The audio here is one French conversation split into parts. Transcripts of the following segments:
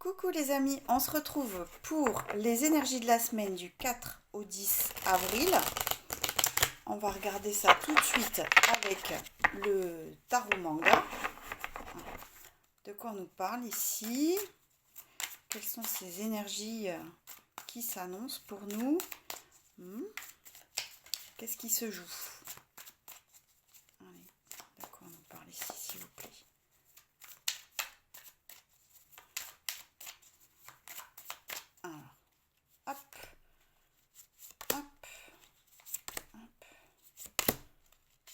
Coucou les amis, on se retrouve pour les énergies de la semaine du 4 au 10 avril. On va regarder ça tout de suite avec le tarot manga. De quoi on nous parle ici? Quelles sont ces énergies qui s'annoncent pour nous? Qu'est-ce qui se joue? Allez, de quoi on nous parle ici, s'il vous plaît? Alors, hop, hop, hop.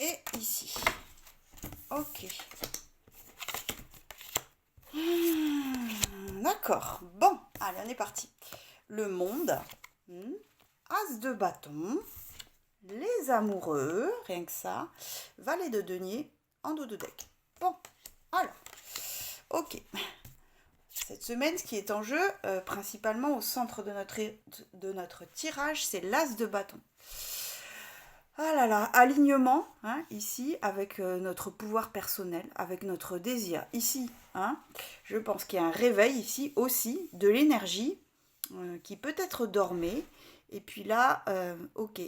Et ici. Ok. D'accord. Bon, allez, on est parti. Le monde. As de bâton. Les amoureux, rien que ça. Valet de denier en dos de deck. Bon, alors. Ok. Cette semaine, ce qui est en jeu, principalement au centre de notre tirage, c'est l'as de bâton. Ah là là, alignement, hein, ici, avec notre pouvoir personnel, avec notre désir. Ici, hein, je pense qu'il y a un réveil ici aussi de l'énergie qui peut-être dormait. Et puis là, ok,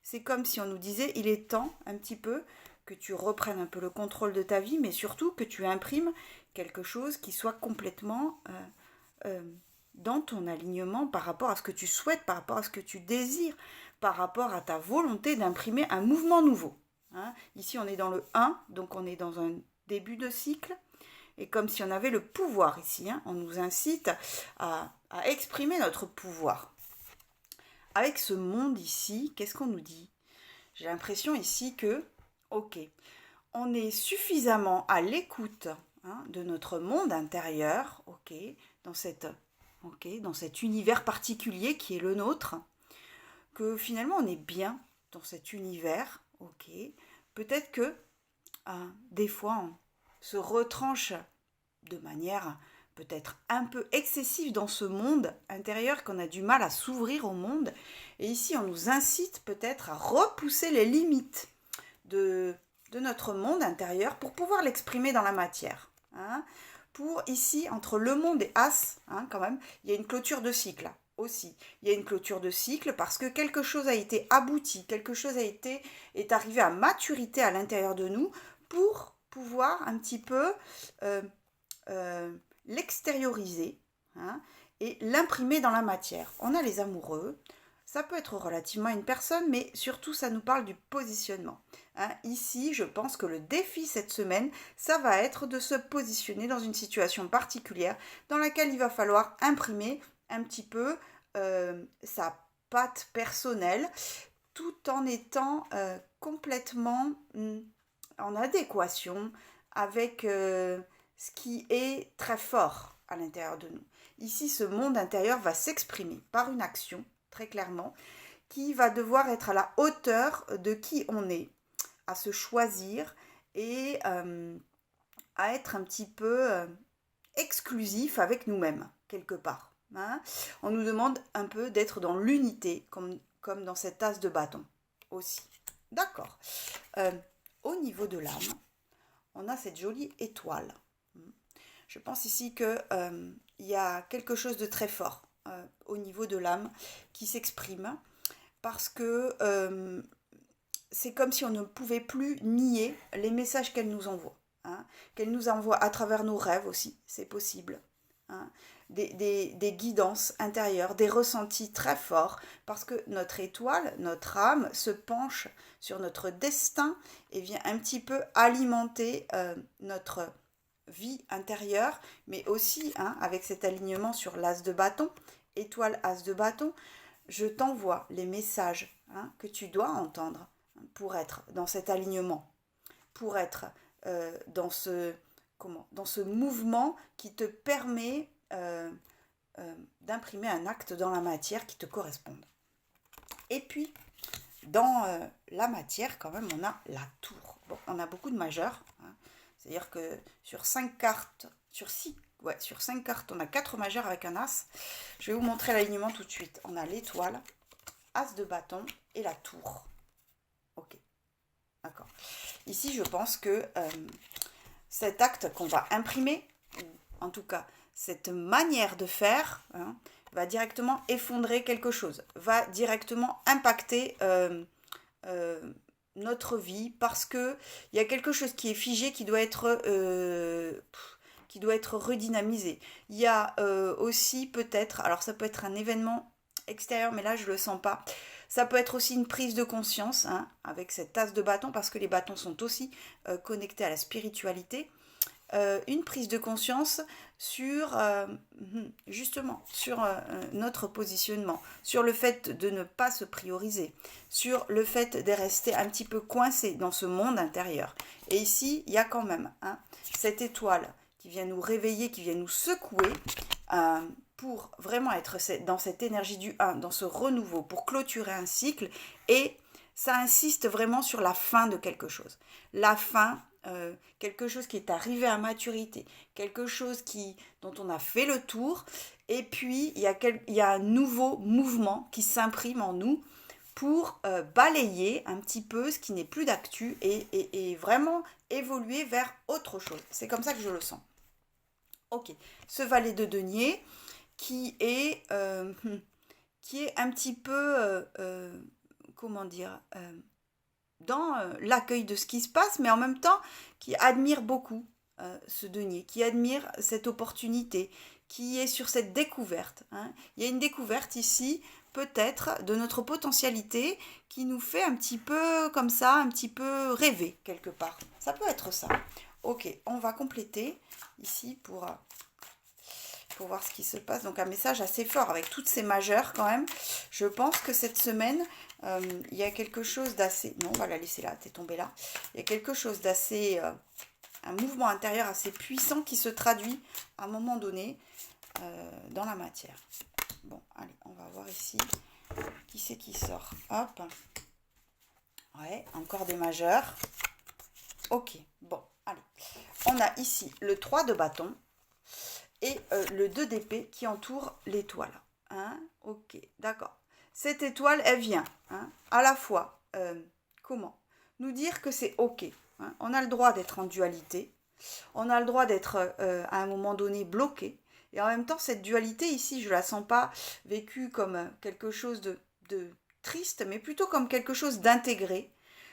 c'est comme si on nous disait, il est temps un petit peu que tu reprennes un peu le contrôle de ta vie, mais surtout que tu imprimes quelque chose qui soit complètement dans ton alignement par rapport à ce que tu souhaites, par rapport à ce que tu désires, par rapport à ta volonté d'imprimer un mouvement nouveau. Hein. Ici, on est dans le 1, donc on est dans un début de cycle. Et comme si on avait le pouvoir ici, hein, on nous incite à exprimer notre pouvoir. Avec ce monde ici, qu'est-ce qu'on nous dit? J'ai l'impression ici que, ok, on est suffisamment à l'écoute de notre monde intérieur, ok, dans cet univers particulier qui est le nôtre, que finalement on est bien dans cet univers, ok. Peut-être que des fois on se retranche de manière peut-être un peu excessive dans ce monde intérieur, qu'on a du mal à s'ouvrir au monde. Et ici on nous incite peut-être à repousser les limites de notre monde intérieur pour pouvoir l'exprimer dans la matière. Hein. Pour ici, entre le monde et As, hein, quand même, il y a une clôture de cycle aussi. Il y a une clôture de cycle parce que quelque chose a été abouti, quelque chose est arrivé à maturité à l'intérieur de nous pour pouvoir un petit peu l'extérioriser, hein, et l'imprimer dans la matière. On a les amoureux. Ça peut être relativement à une personne, mais surtout, ça nous parle du positionnement. Hein. Ici, je pense que le défi cette semaine, ça va être de se positionner dans une situation particulière dans laquelle il va falloir imprimer un petit peu sa patte personnelle, tout en étant complètement en adéquation avec ce qui est très fort à l'intérieur de nous. Ici, ce monde intérieur va s'exprimer par une action, très clairement, qui va devoir être à la hauteur de qui on est, à se choisir et à être un petit peu exclusif avec nous-mêmes, quelque part. Hein. On nous demande un peu d'être dans l'unité, comme dans cet as de bâton aussi. D'accord. Au niveau de l'âme, on a cette jolie étoile. Je pense ici qu'il y a quelque chose de très fort au niveau de l'âme qui s'exprime parce que c'est comme si on ne pouvait plus nier les messages qu'elle nous envoie. Hein, qu'elle nous envoie à travers nos rêves aussi, c'est possible. Hein, des guidances intérieures, des ressentis très forts, parce que notre étoile, notre âme, se penche sur notre destin et vient un petit peu alimenter notre vie intérieure, mais aussi avec cet alignement sur l'as de bâton, étoile as de bâton, je t'envoie les messages que tu dois entendre pour être dans cet alignement, pour être dans ce mouvement qui te permet d'imprimer un acte dans la matière qui te corresponde. Et puis, dans la matière, quand même, on a la tour. Bon, on a beaucoup de majeurs, c'est-à-dire que sur 5 cartes, sur 5 cartes, on a 4 majeurs avec un as. Je vais vous montrer l'alignement tout de suite. On a l'étoile, as de bâton et la tour. Ok, d'accord. Ici, je pense que cet acte qu'on va imprimer, ou en tout cas cette manière de faire, hein, va directement effondrer quelque chose, va directement impacter notre vie, parce que il y a quelque chose qui est figé qui doit être redynamisé. Il y a aussi peut-être, alors ça peut être un événement extérieur, mais là je le sens pas. Ça peut être aussi une prise de conscience, hein, avec cette tasse de bâton, parce que les bâtons sont aussi connectés à la spiritualité. Une prise de conscience sur justement sur notre positionnement, sur le fait de ne pas se prioriser, sur le fait de rester un petit peu coincé dans ce monde intérieur. Et ici, il y a quand même cette étoile qui vient nous réveiller, qui vient nous secouer pour vraiment être dans cette énergie du 1, dans ce renouveau, pour clôturer un cycle. Et ça insiste vraiment sur la fin de quelque chose. La fin, quelque chose qui est arrivé à maturité, quelque chose dont on a fait le tour, et puis il y a un nouveau mouvement qui s'imprime en nous pour balayer un petit peu ce qui n'est plus d'actu et vraiment évoluer vers autre chose. C'est comme ça que je le sens. Ok, ce valet de denier qui est un petit peu, comment dire, dans l'accueil de ce qui se passe, mais en même temps qui admire beaucoup ce denier, qui admire cette opportunité, qui est sur cette découverte. Hein. Il y a une découverte ici, peut-être, de notre potentialité qui nous fait un petit peu comme ça, un petit peu rêver quelque part. Ça peut être ça. Ok, on va compléter ici pour voir ce qui se passe. Donc un message assez fort avec toutes ces majeures quand même. Je pense que cette semaine, il y a quelque chose d'assez... Non, on va la laisser là, t'es tombée là. Il y a quelque chose d'assez... un mouvement intérieur assez puissant qui se traduit à un moment donné dans la matière. Bon, allez, on va voir ici qui c'est qui sort. Hop. Ouais, encore des majeures. Ok, bon, allez. On a ici le 3 de bâton et le 2 d'épée qui entoure l'étoile. Hein, ok, d'accord. Cette étoile, elle vient à la fois, comment nous dire que c'est ok. Hein, on a le droit d'être en dualité. On a le droit d'être à un moment donné bloqué. Et en même temps, cette dualité ici, je ne la sens pas vécue comme quelque chose de triste, mais plutôt comme quelque chose d'intégré.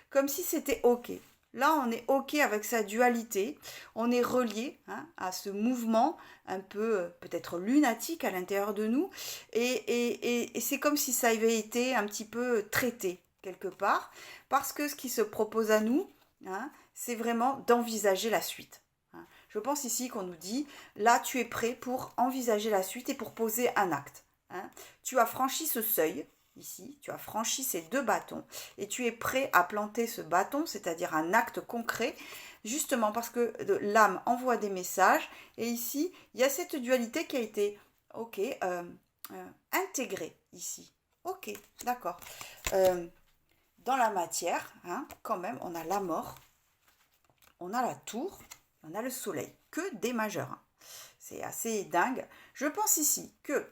Comme si c'était ok. Là, on est ok avec sa dualité, on est relié à ce mouvement un peu peut-être lunatique à l'intérieur de nous, et c'est comme si ça avait été un petit peu traité quelque part, parce que ce qui se propose à nous, c'est vraiment d'envisager la suite. Je pense ici qu'on nous dit, là tu es prêt pour envisager la suite et pour poser un acte. Tu as franchi ce seuil. Ici, tu as franchi ces 2 bâtons et tu es prêt à planter ce bâton, c'est-à-dire un acte concret, justement parce que l'âme envoie des messages. Et ici, il y a cette dualité qui a été intégrée ici. Ok, d'accord. Dans la matière, quand même, on a la mort, on a la tour, on a le soleil, que des majeurs. C'est assez dingue. Je pense ici que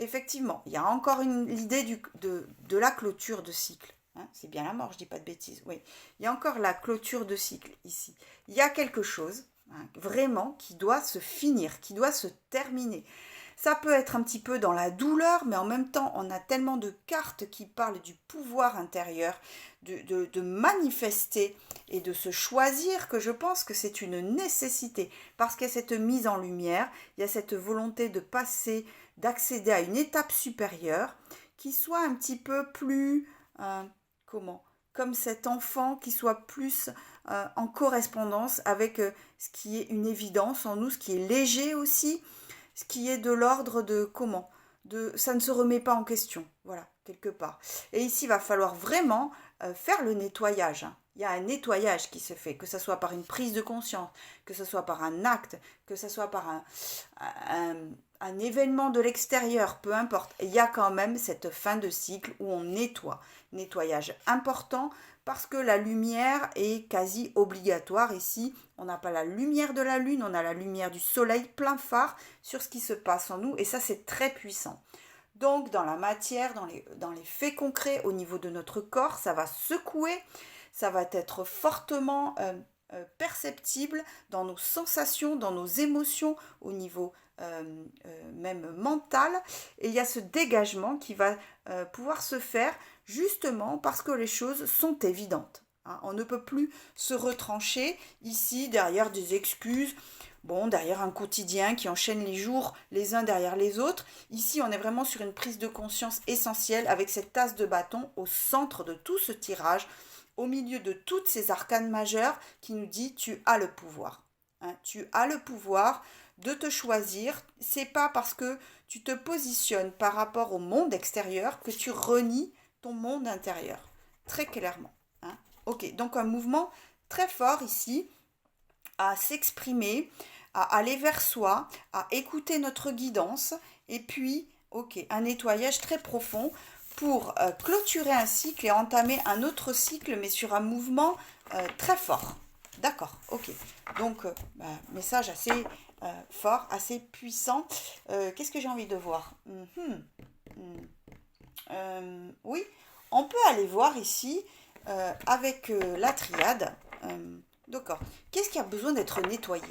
effectivement, il y a encore l'idée de la clôture de cycle. C'est bien la mort, je ne dis pas de bêtises. Oui, il y a encore la clôture de cycle ici. Il y a quelque chose vraiment qui doit se finir, qui doit se terminer. Ça peut être un petit peu dans la douleur, mais en même temps, on a tellement de cartes qui parlent du pouvoir intérieur, de manifester et de se choisir, que je pense que c'est une nécessité. Parce qu'il y a cette mise en lumière, il y a cette volonté de passer, d'accéder à une étape supérieure qui soit un petit peu plus, comme cet enfant qui soit plus en correspondance avec ce qui est une évidence en nous, ce qui est léger aussi, ce qui est de l'ordre de ça ne se remet pas en question, voilà, quelque part. Et ici, il va falloir vraiment faire le nettoyage. Il y a un nettoyage qui se fait, que ce soit par une prise de conscience, que ce soit par un acte, que ce soit par un événement de l'extérieur, peu importe. Il y a quand même cette fin de cycle où on nettoie. Nettoyage important parce que la lumière est quasi obligatoire ici. On n'a pas la lumière de la lune, on a la lumière du soleil plein phare sur ce qui se passe en nous et ça c'est très puissant. Donc dans la matière, dans les faits concrets au niveau de notre corps, ça va secouer, ça va être fortement perceptible dans nos sensations, dans nos émotions, au niveau même mental, et il y a ce dégagement qui va pouvoir se faire justement parce que les choses sont évidentes. Hein. On ne peut plus se retrancher ici derrière des excuses, derrière un quotidien qui enchaîne les jours les uns derrière les autres. Ici, on est vraiment sur une prise de conscience essentielle avec cette tasse de bâton au centre de tout ce tirage, au milieu de toutes ces arcanes majeures qui nous dit tu as le pouvoir. Hein, tu as le pouvoir de te choisir. C'est pas parce que tu te positionnes par rapport au monde extérieur que tu renies ton monde intérieur. Très clairement. Hein. Ok, donc un mouvement très fort ici à s'exprimer, à aller vers soi, à écouter notre guidance et puis, un nettoyage très profond pour clôturer un cycle et entamer un autre cycle mais sur un mouvement très fort. D'accord, ok. Donc, message assez fort, assez puissant. Qu'est-ce que j'ai envie de voir? Oui, on peut aller voir ici avec la triade. D'accord. Qu'est-ce qui a besoin d'être nettoyé?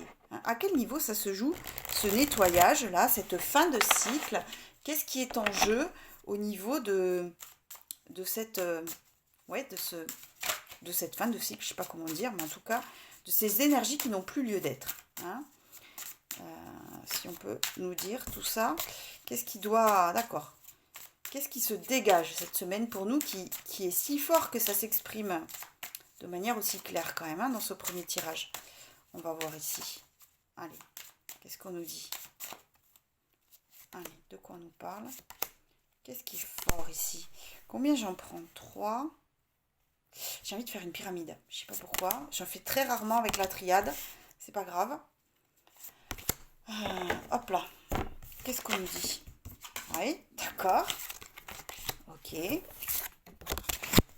À quel niveau ça se joue, ce nettoyage-là, cette fin de cycle? Qu'est-ce qui est en jeu au niveau de cette, de cette fin de cycle? Je ne sais pas comment dire, mais en tout cas, de ces énergies qui n'ont plus lieu d'être. Hein. Si on peut nous dire tout ça, qu'est-ce qui doit... D'accord. Qu'est-ce qui se dégage cette semaine pour nous qui est si fort que ça s'exprime de manière aussi claire quand même dans ce premier tirage? On va voir ici. Allez, qu'est-ce qu'on nous dit? Allez, de quoi on nous parle? Qu'est-ce qui est fort ici? Combien j'en prends? 3. J'ai envie de faire une pyramide. Je ne sais pas pourquoi. J'en fais très rarement avec la triade. C'est pas grave. Hop là. Qu'est-ce qu'on nous dit? Oui, d'accord.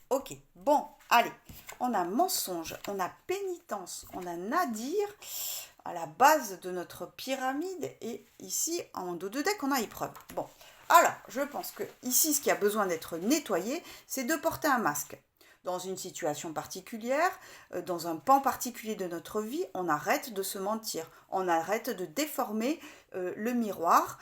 Ok. Bon, allez. On a mensonge, on a pénitence, on a nadir à la base de notre pyramide. Et ici, en dos de deck, on a épreuve. Bon, alors, je pense que ici, ce qui a besoin d'être nettoyé, c'est de porter un masque. Dans une situation particulière, dans un pan particulier de notre vie, on arrête de se mentir, on arrête de déformer le miroir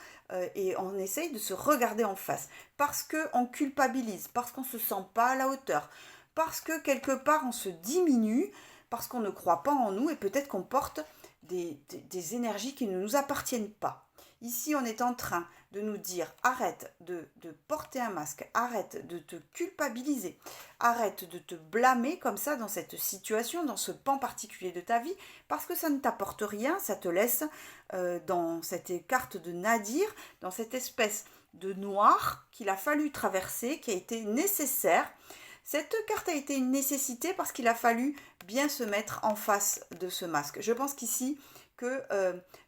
et on essaye de se regarder en face. Parce qu'on culpabilise, parce qu'on ne se sent pas à la hauteur, parce que quelque part on se diminue, parce qu'on ne croit pas en nous et peut-être qu'on porte des énergies qui ne nous appartiennent pas. Ici, on est en train de nous dire arrête de porter un masque, arrête de te culpabiliser, arrête de te blâmer comme ça dans cette situation, dans ce pan particulier de ta vie, parce que ça ne t'apporte rien, ça te laisse dans cette carte de nadir, dans cette espèce de noir qu'il a fallu traverser, qui a été nécessaire. Cette carte a été une nécessité parce qu'il a fallu bien se mettre en face de ce masque. Je pense qu'ici, que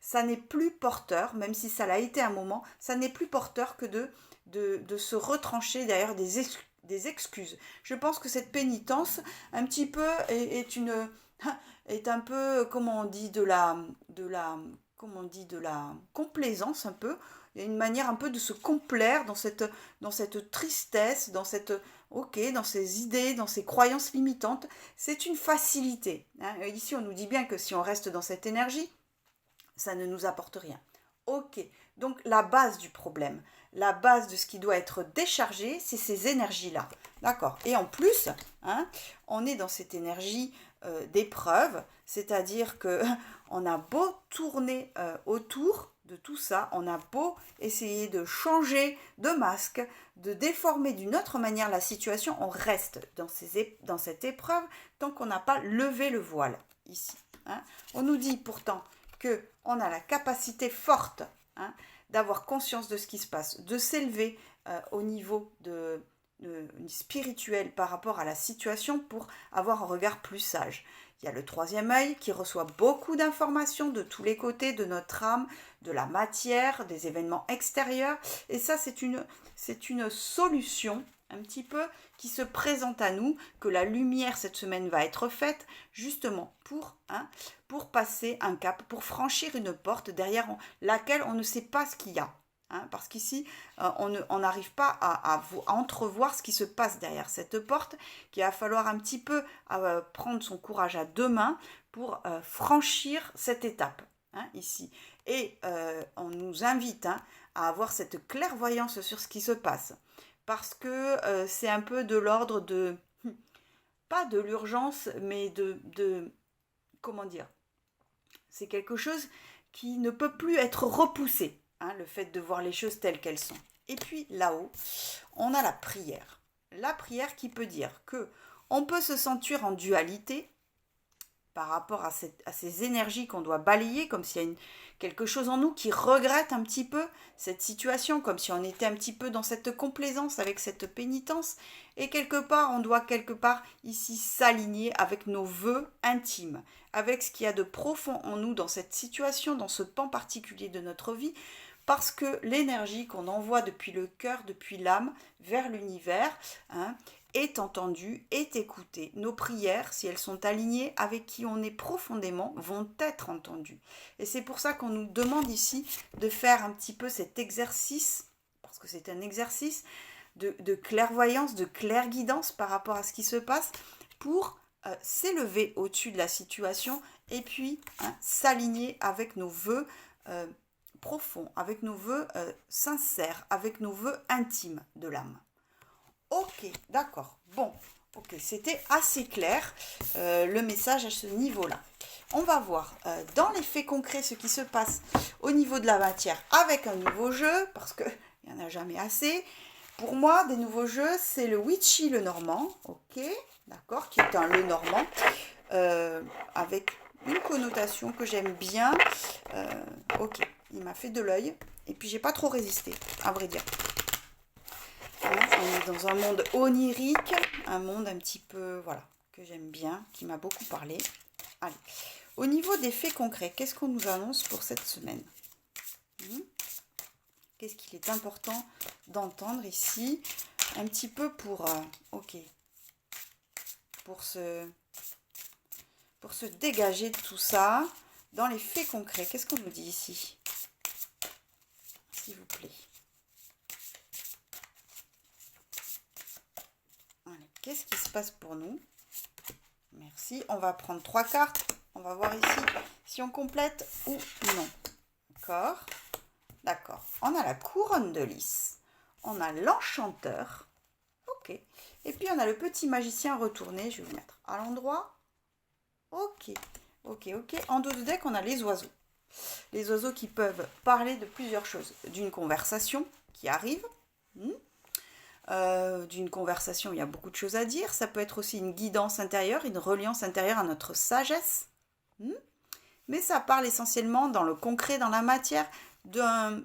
ça n'est plus porteur, même si ça l'a été un moment, ça n'est plus porteur que de se retrancher derrière des excuses. Je pense que cette pénitence, un petit peu, est un peu, comment on dit, de la complaisance un peu. Il y a une manière un peu de se complaire dans cette tristesse, dans ces idées, dans ces croyances limitantes. C'est une facilité. Hein. Ici, on nous dit bien que si on reste dans cette énergie, ça ne nous apporte rien. Ok, donc la base du problème, la base de ce qui doit être déchargé, c'est ces énergies-là. D'accord. Et en plus, on est dans cette énergie d'épreuve, c'est-à-dire que on a beau tourner autour de tout ça, on a beau essayer de changer de masque, de déformer d'une autre manière la situation, on reste dans cette épreuve tant qu'on n'a pas levé le voile ici. Hein. On nous dit pourtant qu'on a la capacité forte d'avoir conscience de ce qui se passe, de s'élever au niveau spirituel par rapport à la situation pour avoir un regard plus sage. Il y a le troisième œil qui reçoit beaucoup d'informations de tous les côtés de notre âme, de la matière, des événements extérieurs. Et ça, c'est une solution un petit peu qui se présente à nous, que la lumière cette semaine va être faite justement pour passer un cap, pour franchir une porte derrière laquelle on ne sait pas ce qu'il y a. Parce qu'ici, on n'arrive pas à entrevoir ce qui se passe derrière cette porte, qu'il va falloir un petit peu prendre son courage à deux mains pour franchir cette étape, ici. Et on nous invite à avoir cette clairvoyance sur ce qui se passe. Parce que c'est un peu de l'ordre de, pas de l'urgence, mais comment dire, c'est quelque chose qui ne peut plus être repoussé, le fait de voir les choses telles qu'elles sont. Et puis là-haut, on a la prière. La prière qui peut dire que on peut se sentir en dualité par rapport à ces énergies qu'on doit balayer, comme s'il y a quelque chose en nous qui regrette un petit peu cette situation, comme si on était un petit peu dans cette complaisance avec cette pénitence, et quelque part, on doit ici s'aligner avec nos vœux intimes, avec ce qu'il y a de profond en nous dans cette situation, dans ce pan particulier de notre vie, parce que l'énergie qu'on envoie depuis le cœur, depuis l'âme, vers l'univers, est entendue, est écoutée. Nos prières, si elles sont alignées avec qui on est profondément, vont être entendues. Et c'est pour ça qu'on nous demande ici de faire un petit peu cet exercice, parce que c'est un exercice de clairvoyance, de clairguidance par rapport à ce qui se passe, pour s'élever au-dessus de la situation et puis s'aligner avec nos vœux profonds, avec nos vœux sincères, avec nos vœux intimes de l'âme. Ok, d'accord. Bon, ok, c'était assez clair le message à ce niveau-là. On va voir dans les faits concrets ce qui se passe au niveau de la matière avec un nouveau jeu, parce qu'il n'y en a jamais assez. Pour moi, des nouveaux jeux, c'est le Witchy le Normand, ok, d'accord, qui est un le Normand, avec une connotation que j'aime bien. Ok, il m'a fait de l'œil, et puis j'ai pas trop résisté, à vrai dire. On est dans un monde onirique, un monde un petit peu, voilà, que j'aime bien, qui m'a beaucoup parlé. Allez, au niveau des faits concrets, qu'est-ce qu'on nous annonce pour cette semaine ? Qu'est-ce qu'il est important d'entendre ici ? Un petit peu pour, pour se dégager de tout ça. Dans les faits concrets, qu'est-ce qu'on nous dit ici ? S'il vous plaît. Qu'est-ce qui se passe pour nous? Merci. On va prendre 3 cartes. On va voir ici si on complète ou non. D'accord. D'accord. On a la couronne de lys. On a l'enchanteur. Ok. Et puis on a le petit magicien retourné. Je vais le mettre à l'endroit. Ok. Ok, ok. En dos de deck, on a les oiseaux. Les oiseaux qui peuvent parler de plusieurs choses. D'une conversation qui arrive. D'une conversation, il y a beaucoup de choses à dire. Ça peut être aussi une guidance intérieure, une reliance intérieure à notre sagesse. Mais ça parle essentiellement dans le concret, dans la matière, d'une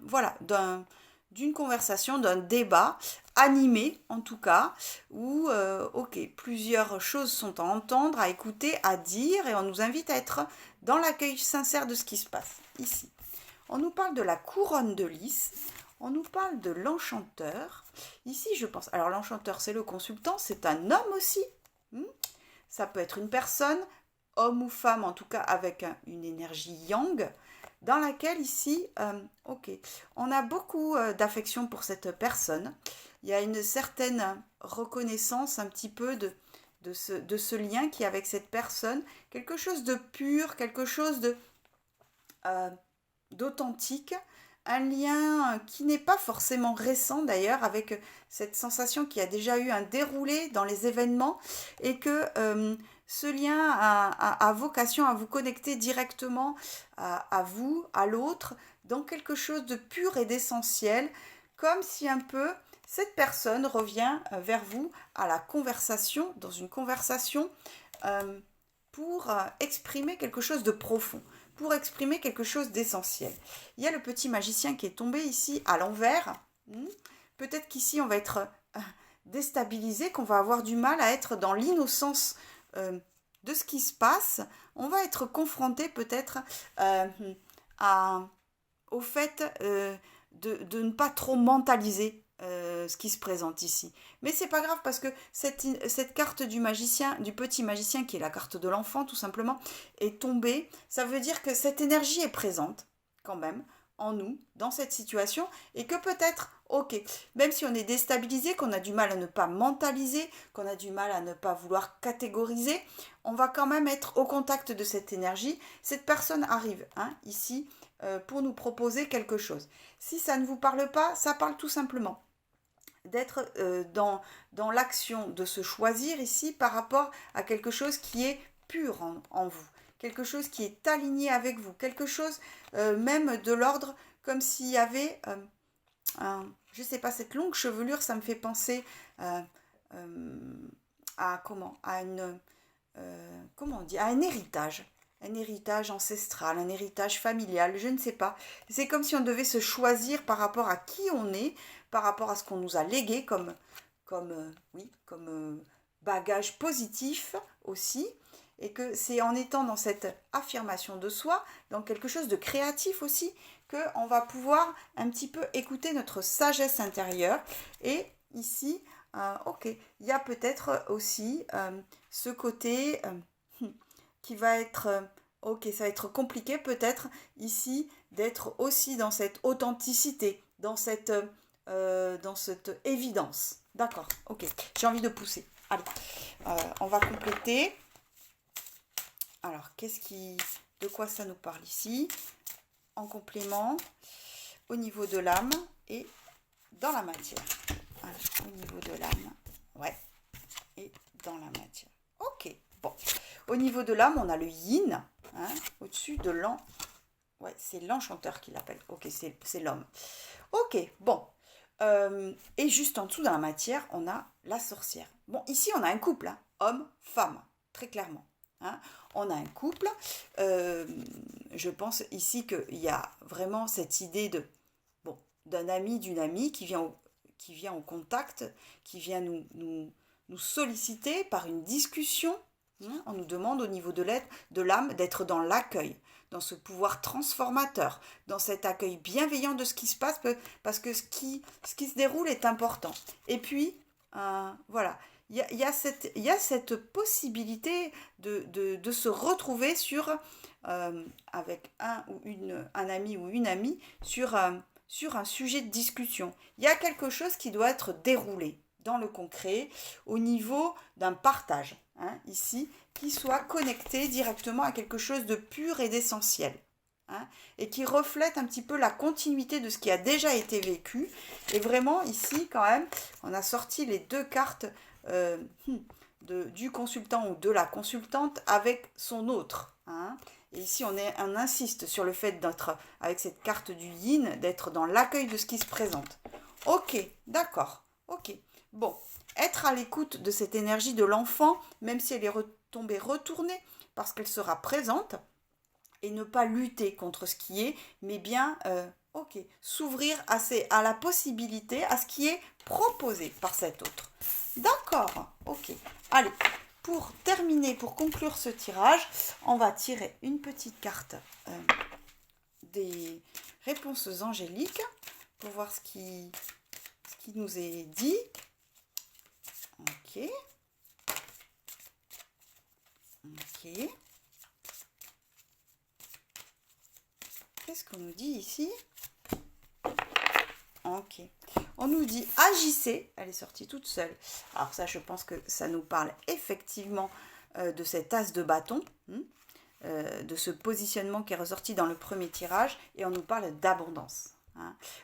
conversation, d'un débat animé en tout cas, où plusieurs choses sont à entendre, à écouter, à dire, et on nous invite à être dans l'accueil sincère de ce qui se passe ici. On nous parle de la couronne de lys. On nous parle de l'enchanteur. Ici, je pense... Alors, l'enchanteur, c'est le consultant. C'est un homme aussi. Ça peut être une personne, homme ou femme, en tout cas avec une énergie yang, dans laquelle ici, on a beaucoup d'affection pour cette personne. Il y a une certaine reconnaissance un petit peu de ce lien qui est avec cette personne. Quelque chose de pur, quelque chose d'authentique. Un lien qui n'est pas forcément récent d'ailleurs, avec cette sensation qu'il y a déjà eu un déroulé dans les événements et que ce lien a vocation à vous connecter directement à vous, à l'autre, dans quelque chose de pur et d'essentiel, comme si un peu cette personne revient vers vous à la conversation, dans une conversation pour exprimer quelque chose de profond, pour exprimer quelque chose d'essentiel. Il y a le petit magicien qui est tombé ici à l'envers. Peut-être qu'ici on va être déstabilisé, qu'on va avoir du mal à être dans l'innocence de ce qui se passe. On va être confronté peut-être au fait de ne pas trop mentaliser ce qui se présente ici. Mais c'est pas grave parce que cette carte du magicien, du petit magicien qui est la carte de l'enfant tout simplement, est tombée. Ça veut dire que cette énergie est présente quand même en nous, dans cette situation, et que peut-être, même si on est déstabilisé, qu'on a du mal à ne pas mentaliser, qu'on a du mal à ne pas vouloir catégoriser, on va quand même être au contact de cette énergie. Cette personne arrive ici pour nous proposer quelque chose. Si ça ne vous parle pas, ça parle tout simplement d'être dans l'action de se choisir ici par rapport à quelque chose qui est pur en vous, quelque chose qui est aligné avec vous, quelque chose même de l'ordre comme s'il y avait, je ne sais pas, cette longue chevelure, ça me fait penser à un héritage ancestral, un héritage familial, je ne sais pas. C'est comme si on devait se choisir par rapport à qui on est, par rapport à ce qu'on nous a légué comme bagage positif aussi, et que c'est en étant dans cette affirmation de soi, dans quelque chose de créatif aussi, qu'on va pouvoir un petit peu écouter notre sagesse intérieure. Et ici, il y a peut-être aussi ce côté qui va être, ça va être compliqué peut-être ici d'être aussi dans cette authenticité, dans cette évidence. D'accord, ok, j'ai envie de pousser. Allez, on va compléter. Alors, de quoi ça nous parle ici? En complément, au niveau de l'âme et dans la matière. Alors, au niveau de l'âme, ouais, et dans la matière. Ok, bon. Au niveau de l'âme, on a le yin, au-dessus de l'an. Ouais, c'est l'enchanteur qui l'appelle. Ok, c'est l'homme. Ok, bon. Et juste en dessous, dans la matière, on a la sorcière. Bon, ici, on a un couple, homme-femme, très clairement. On a un couple. Je pense ici qu'il y a vraiment cette idée d'un ami, d'une amie qui vient au contact, qui vient nous solliciter par une discussion. On nous demande au niveau de l'âme d'être dans l'accueil, dans ce pouvoir transformateur, dans cet accueil bienveillant de ce qui se passe, parce que ce qui se déroule est important. Et puis, voilà, il y a cette possibilité de se retrouver avec un ami ou une amie sur un sujet de discussion. Il y a quelque chose qui doit être déroulé dans le concret, au niveau d'un partage, ici, qui soit connecté directement à quelque chose de pur et d'essentiel, et qui reflète un petit peu la continuité de ce qui a déjà été vécu. Et vraiment, ici, quand même, on a sorti les deux cartes du consultant ou de la consultante avec son autre. Et ici, on insiste sur le fait d'être, avec cette carte du yin, d'être dans l'accueil de ce qui se présente. Ok, d'accord, ok. Bon, être à l'écoute de cette énergie de l'enfant, même si elle est retournée, parce qu'elle sera présente, et ne pas lutter contre ce qui est, mais bien, s'ouvrir à la possibilité, à ce qui est proposé par cet autre. D'accord, ok. Allez, pour terminer, pour conclure ce tirage, on va tirer une petite carte des réponses angéliques, pour voir ce qui nous est dit. Ok. Qu'est-ce qu'on nous dit ici? Ok. On nous dit agissez. Elle est sortie toute seule. Alors ça, je pense que ça nous parle effectivement de cet as de bâton, de ce positionnement qui est ressorti dans le premier tirage, et on nous parle d'abondance.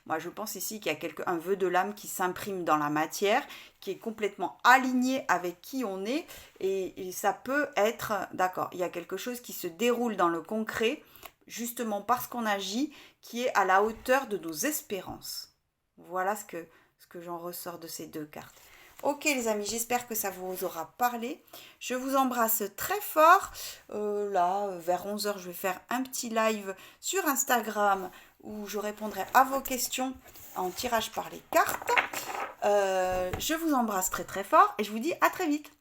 Moi, je pense ici qu'il y a un vœu de l'âme qui s'imprime dans la matière, qui est complètement aligné avec qui on est, et ça peut être, d'accord, il y a quelque chose qui se déroule dans le concret, justement parce qu'on agit, qui est à la hauteur de nos espérances. Voilà ce que j'en ressors de ces deux cartes. Ok les amis, j'espère que ça vous aura parlé. Je vous embrasse très fort. Là, vers 11h, je vais faire un petit live sur Instagram où je répondrai à vos questions en tirage par les cartes. Je vous embrasse très très fort et je vous dis à très vite.